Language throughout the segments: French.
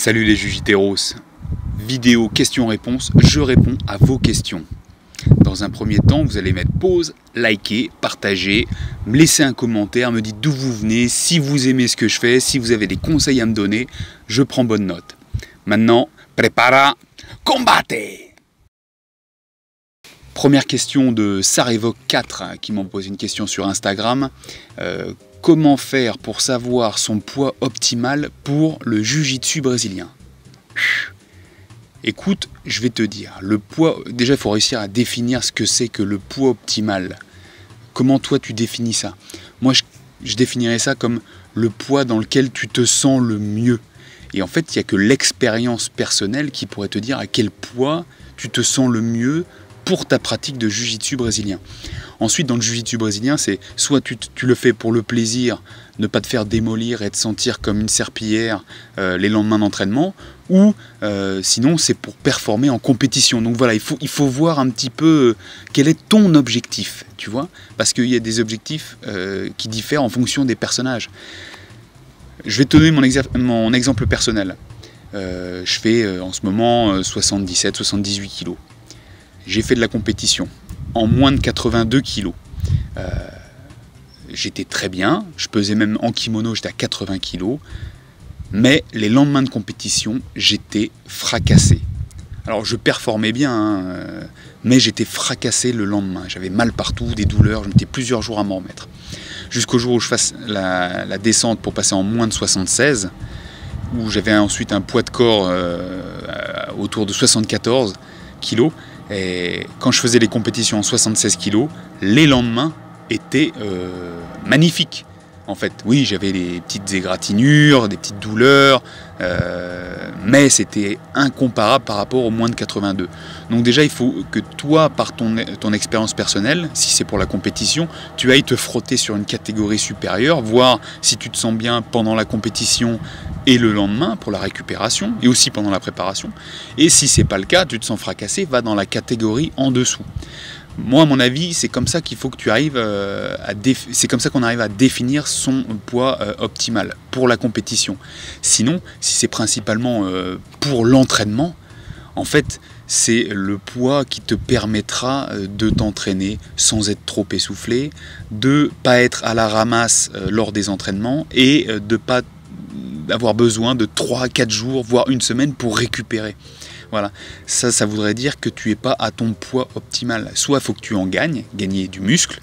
Salut les Jujiteros, vidéo questions-réponses, je réponds à vos questions. Dans un premier temps, vous allez mettre pause, liker, partager, me laisser un commentaire, me dites d'où vous venez, si vous aimez ce que je fais, si vous avez des conseils à me donner, je prends bonne note. Maintenant, prepara, combate! Première question de Sarevoc4 qui m'envoie une question sur Instagram. Comment faire pour savoir son poids optimal pour le jiu-jitsu brésilien? Écoute, je vais te dire, le poids, déjà il faut réussir à définir ce que c'est que le poids optimal. Comment toi tu définis ça? Moi je définirais ça comme le poids dans lequel tu te sens le mieux. Et en fait, il n'y a que l'expérience personnelle qui pourrait te dire à quel poids tu te sens le mieux pour ta pratique de jiu-jitsu brésilien. Ensuite, dans le jiu-jitsu brésilien, c'est soit tu le fais pour le plaisir, ne pas te faire démolir et te sentir comme une serpillière les lendemains d'entraînement, ou sinon c'est pour performer en compétition. Donc voilà, il faut voir un petit peu quel est ton objectif, tu vois, parce qu'il y a des objectifs qui diffèrent en fonction des personnages. Je vais te donner mon exemple personnel. Je fais en ce moment 77-78 kg. J'ai fait de la compétition en moins de 82 kg. J'étais très bien, je pesais même en kimono, j'étais à 80 kg. Mais les lendemains de compétition, j'étais fracassé. Alors je performais bien, hein, mais j'étais fracassé le lendemain. J'avais mal partout, des douleurs, je mettais plusieurs jours à m'en remettre. Jusqu'au jour où je fasse la descente pour passer en moins de 76, où j'avais ensuite un poids de corps autour de 74 kg. Et quand je faisais les compétitions en 76 kg, les lendemains étaient magnifiques. En fait, oui, j'avais des petites égratignures, des petites douleurs, mais c'était incomparable par rapport au moins de 82. Donc déjà, il faut que toi, par ton expérience personnelle, si c'est pour la compétition, tu ailles te frotter sur une catégorie supérieure, voir si tu te sens bien pendant la compétition et le lendemain pour la récupération, et aussi pendant la préparation. Et si c'est pas le cas, tu te sens fracassé, va dans la catégorie en dessous. Moi, à mon avis, c'est comme ça qu'il faut que tu arrives c'est comme ça qu'on arrive à définir son poids optimal pour la compétition. Sinon, si c'est principalement pour l'entraînement, en fait, c'est le poids qui te permettra de t'entraîner sans être trop essoufflé, de pas être à la ramasse lors des entraînements et de pas avoir besoin de 3 à 4 jours, voire une semaine pour récupérer. Voilà, ça voudrait dire que tu n'es pas à ton poids optimal. Soit il faut que tu en gagner du muscle,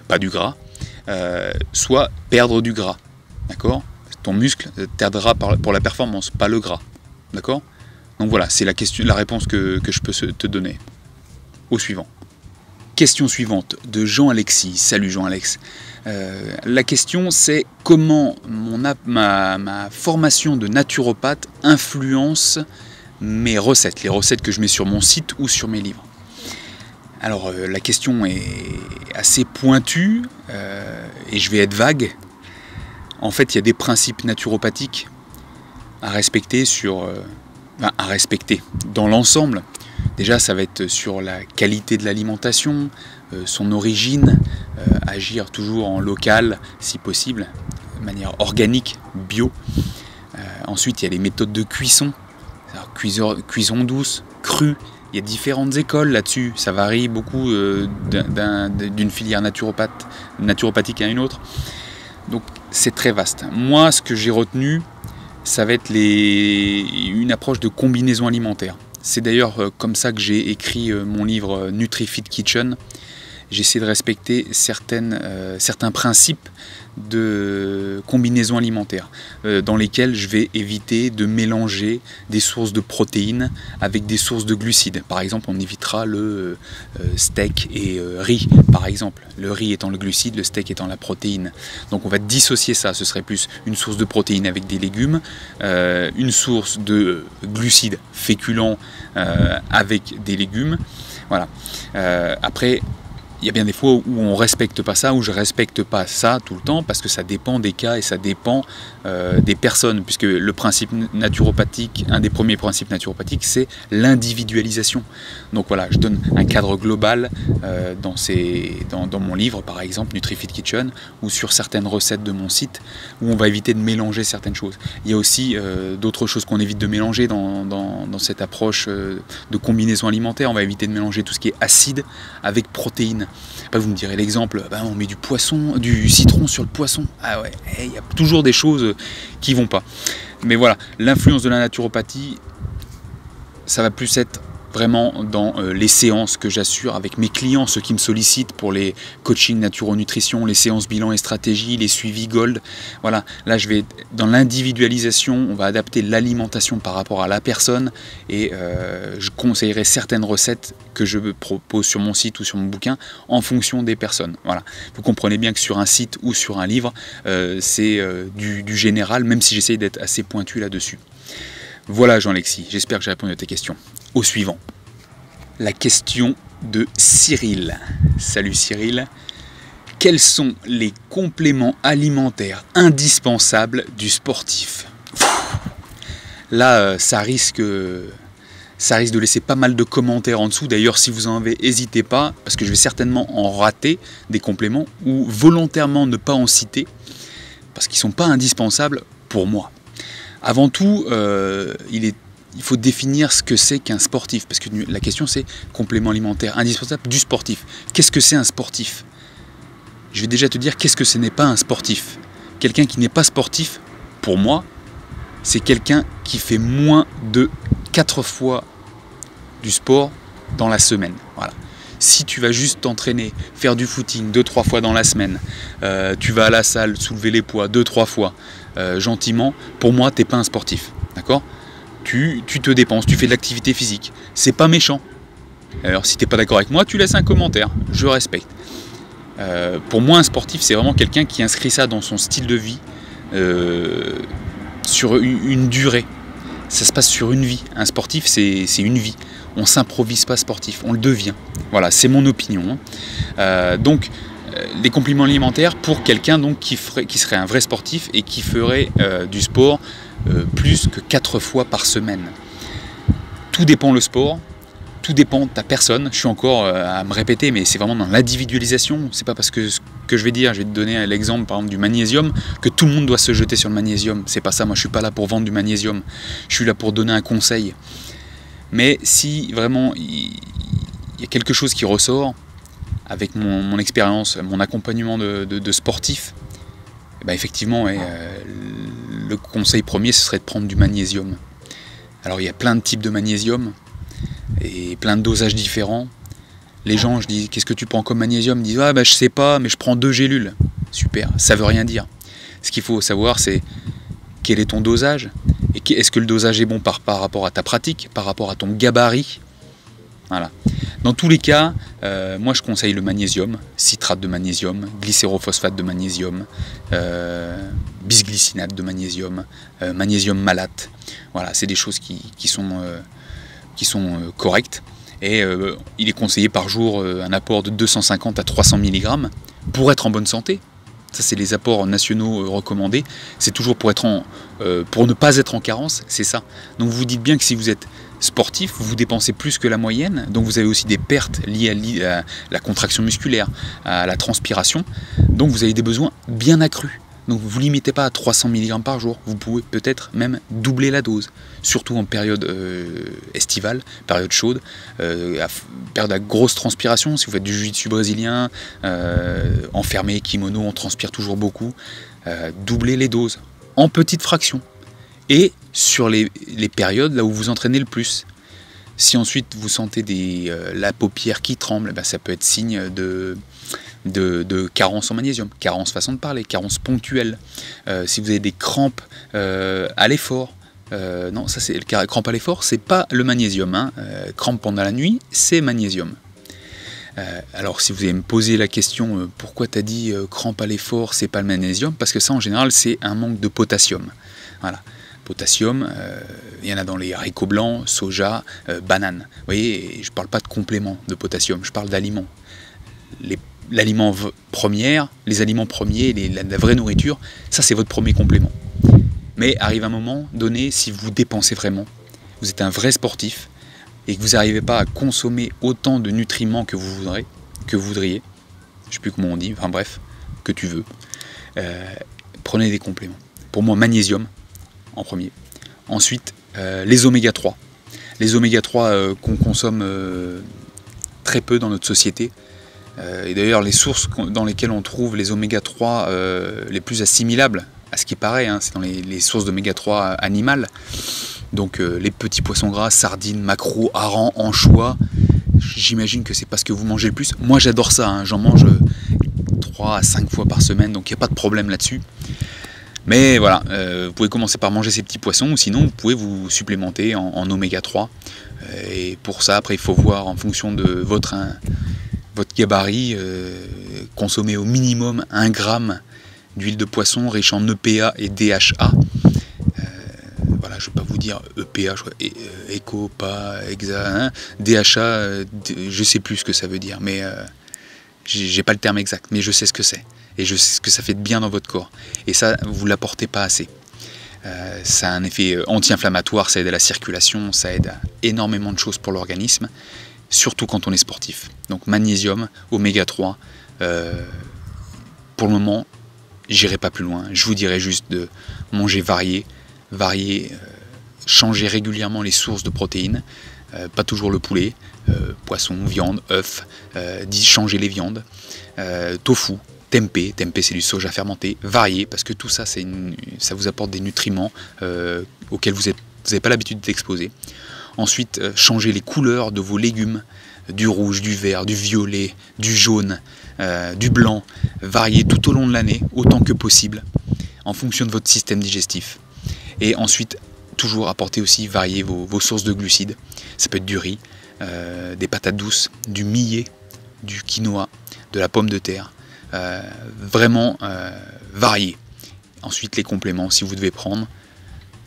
pas du gras, soit perdre du gras, d'accord? Ton muscle t'aidera pour la performance, pas le gras, d'accord? Donc voilà, c'est la réponse que je peux te donner. Au suivant. Question suivante de Jean-Alexis. Salut Jean-Alex. La question c'est comment ma formation de naturopathe influence mes recettes, les recettes que je mets sur mon site ou sur mes livres. Alors la question est assez pointue et je vais être vague. En fait, il y a des principes naturopathiques à respecter dans l'ensemble. Déjà, ça va être sur la qualité de l'alimentation, son origine, agir toujours en local si possible, de manière organique, bio. Ensuite, il y a les méthodes de cuisson. Alors, cuisson douce, crue, il y a différentes écoles là-dessus, ça varie beaucoup d'une filière naturopathique à une autre, donc c'est très vaste. Moi, ce que j'ai retenu, ça va être une approche de combinaison alimentaire. C'est d'ailleurs comme ça que j'ai écrit mon livre NutriFit Kitchen. J'essaie de respecter certains principes de combinaison alimentaire dans lesquels je vais éviter de mélanger des sources de protéines avec des sources de glucides. Par exemple, on évitera le steak et riz, par exemple. Le riz étant le glucide, le steak étant la protéine. Donc on va dissocier ça. Ce serait plus une source de protéines avec des légumes, une source de glucides féculents avec des légumes. Voilà. Après, il y a bien des fois où on ne respecte pas ça, où je ne respecte pas ça tout le temps, parce que ça dépend des cas et ça dépend des personnes, puisque le principe naturopathique, un des premiers principes naturopathiques, c'est l'individualisation. Donc voilà, je donne un cadre global dans mon livre, par exemple, NutriFit Kitchen, ou sur certaines recettes de mon site, où on va éviter de mélanger certaines choses. Il y a aussi d'autres choses qu'on évite de mélanger dans cette approche de combinaison alimentaire. On va éviter de mélanger tout ce qui est acide avec protéines. Vous me direz l'exemple, on met du citron sur le poisson. Ah ouais, il y a toujours des choses qui vont pas. Mais voilà, l'influence de la naturopathie, ça va plus être vraiment dans les séances que j'assure avec mes clients, ceux qui me sollicitent pour les coachings naturo-nutrition, les séances bilan et stratégie, les suivis gold. Voilà, là je vais dans l'individualisation, on va adapter l'alimentation par rapport à la personne et je conseillerai certaines recettes que je propose sur mon site ou sur mon bouquin en fonction des personnes. Voilà, vous comprenez bien que sur un site ou sur un livre, c'est du général, même si j'essaye d'être assez pointu là-dessus. Voilà Jean-Lexis, j'espère que j'ai répondu à tes questions. Au suivant, la question de Cyril. Salut Cyril. Quels sont les compléments alimentaires indispensables du sportif? Là, ça risque de laisser pas mal de commentaires en dessous. D'ailleurs, si vous en avez, n'hésitez pas, parce que je vais certainement en rater des compléments ou volontairement ne pas en citer, parce qu'ils ne sont pas indispensables pour moi. Avant tout, il faut définir ce que c'est qu'un sportif, parce que la question c'est complément alimentaire indispensable du sportif. Qu'est-ce que c'est un sportif? Je vais déjà te dire qu'est-ce que ce n'est pas un sportif. Quelqu'un qui n'est pas sportif, pour moi, c'est quelqu'un qui fait moins de 4 fois du sport dans la semaine. Voilà. Si tu vas juste t'entraîner, faire du footing 2-3 fois dans la semaine, tu vas à la salle soulever les poids 2-3 fois, gentiment, pour moi, tu n'es pas un sportif. D'accord ? Tu te dépenses, tu fais de l'activité physique. C'est pas méchant. Alors si tu n'es pas d'accord avec moi, tu laisses un commentaire. Je respecte. Pour moi, un sportif, c'est vraiment quelqu'un qui inscrit ça dans son style de vie sur une durée. Ça se passe sur une vie. Un sportif, c'est une vie. On ne s'improvise pas sportif, on le devient. Voilà, c'est mon opinion. Donc, les compléments alimentaires pour quelqu'un donc qui serait un vrai sportif et qui ferait du sport plus que 4 fois par semaine. Tout dépend le sport, tout dépend de ta personne. Je suis encore à me répéter, mais c'est vraiment dans l'individualisation. C'est pas parce que ce que je vais dire, je vais te donner l'exemple par exemple du magnésium, que tout le monde doit se jeter sur le magnésium. C'est pas ça, moi je suis pas là pour vendre du magnésium. Je suis là pour donner un conseil. Mais si vraiment il y a quelque chose qui ressort avec mon expérience, mon accompagnement de sportif, effectivement, le conseil premier, ce serait de prendre du magnésium. Alors il y a plein de types de magnésium et plein de dosages différents. Les gens, je dis, qu'est-ce que tu prends comme magnésium? Ils disent, je sais pas, mais je prends 2 gélules. Super, ça veut rien dire. Ce qu'il faut savoir, c'est quel est ton dosage et est-ce que le dosage est bon par rapport à ta pratique, par rapport à ton gabarit. Voilà. Dans tous les cas, moi je conseille le magnésium, citrate de magnésium, glycérophosphate de magnésium, bisglycinate de magnésium, magnésium malate. Voilà, c'est des choses qui sont correctes. Et il est conseillé par jour un apport de 250 à 300 mg pour être en bonne santé. Ça, c'est les apports nationaux recommandés. C'est toujours pour ne pas être en carence, c'est ça. Donc vous dites bien que si vous êtes sportif, vous dépensez plus que la moyenne, donc vous avez aussi des pertes liées à la contraction musculaire, à la transpiration, donc vous avez des besoins bien accrus. Donc vous ne vous limitez pas à 300 mg par jour, vous pouvez peut-être même doubler la dose, surtout en période estivale, période chaude, période à grosse transpiration. Si vous faites du jiu-jitsu brésilien, enfermé, kimono, on transpire toujours beaucoup, doublez les doses en petites fractions. Et sur les périodes là où vous entraînez le plus. Si ensuite vous sentez la paupière qui tremble, ça peut être signe de carence en magnésium, carence façon de parler, carence ponctuelle. Si vous avez des crampes à l'effort, non, ça c'est le crampe à l'effort, c'est pas le magnésium. Crampes pendant la nuit, c'est magnésium. Alors si vous allez me poser la question pourquoi tu as dit crampe à l'effort, c'est pas le magnésium, parce que ça en général c'est un manque de potassium. Voilà. Potassium, il y en a dans les haricots blancs, soja, bananes. Vous voyez, je ne parle pas de compléments de potassium, je parle d'aliments. l'aliment première, les aliments premiers, la vraie nourriture, ça c'est votre premier complément. Mais arrive un moment donné, si vous dépensez vraiment, vous êtes un vrai sportif et que vous n'arrivez pas à consommer autant de nutriments que vous voudriez, je ne sais plus comment on dit, enfin bref, que tu veux, prenez des compléments. Pour moi, magnésium en premier. Ensuite, les oméga 3. Les oméga 3 qu'on consomme très peu dans notre société. Et d'ailleurs, les sources dans lesquelles on trouve les oméga 3 les plus assimilables, à ce qui paraît, hein, c'est dans les sources d'oméga 3 animales. Donc les petits poissons gras, sardines, maquereaux, harengs, anchois. J'imagine que c'est pas ce que vous mangez le plus. Moi j'adore ça, hein. J'en mange 3 à 5 fois par semaine, donc il n'y a pas de problème là-dessus. Mais voilà, vous pouvez commencer par manger ces petits poissons, ou sinon vous pouvez vous supplémenter en oméga 3. Et pour ça, après il faut voir en fonction de votre gabarit, consommer au minimum 1 gramme d'huile de poisson riche en EPA et DHA. Voilà, je ne vais pas vous dire EPA, je crois, Eco, pas, Exa, hein, DHA, je ne sais plus ce que ça veut dire, mais j'ai pas le terme exact, mais je sais ce que c'est. Et je sais ce que ça fait de bien dans votre corps. Et ça, vous ne l'apportez pas assez. Ça a un effet anti-inflammatoire, ça aide à la circulation, ça aide à énormément de choses pour l'organisme, surtout quand on est sportif. Donc magnésium, oméga 3, pour le moment, j'irai pas plus loin. Je vous dirais juste de manger varié, changer régulièrement les sources de protéines, pas toujours le poulet, poisson, viande, œufs, changer les viandes, tofu, tempeh c'est du soja fermenté, varié, parce que tout ça, ça vous apporte des nutriments auxquels vous n'avez pas l'habitude d'exposer. Ensuite, changer les couleurs de vos légumes, du rouge, du vert, du violet, du jaune, du blanc, varier tout au long de l'année, autant que possible, en fonction de votre système digestif. Et ensuite, toujours apporter aussi, varier vos sources de glucides. Ça peut être du riz, des patates douces, du millet, du quinoa, de la pomme de terre. Vraiment varier. Ensuite, les compléments, si vous devez prendre.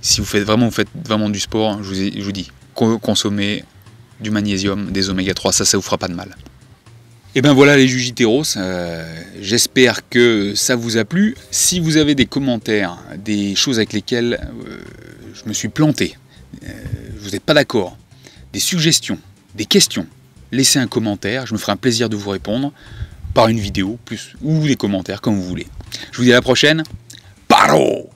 Si vous faites vraiment du sport, je vous dis, consommez du magnésium, des oméga 3, ça vous fera pas de mal. Et ben voilà les Jujiteros, j'espère que ça vous a plu. Si vous avez des commentaires, des choses avec lesquelles je me suis planté, vous n'êtes pas d'accord, des suggestions, des questions, laissez un commentaire, je me ferai un plaisir de vous répondre par une vidéo ou des commentaires comme vous voulez. Je vous dis à la prochaine, paro!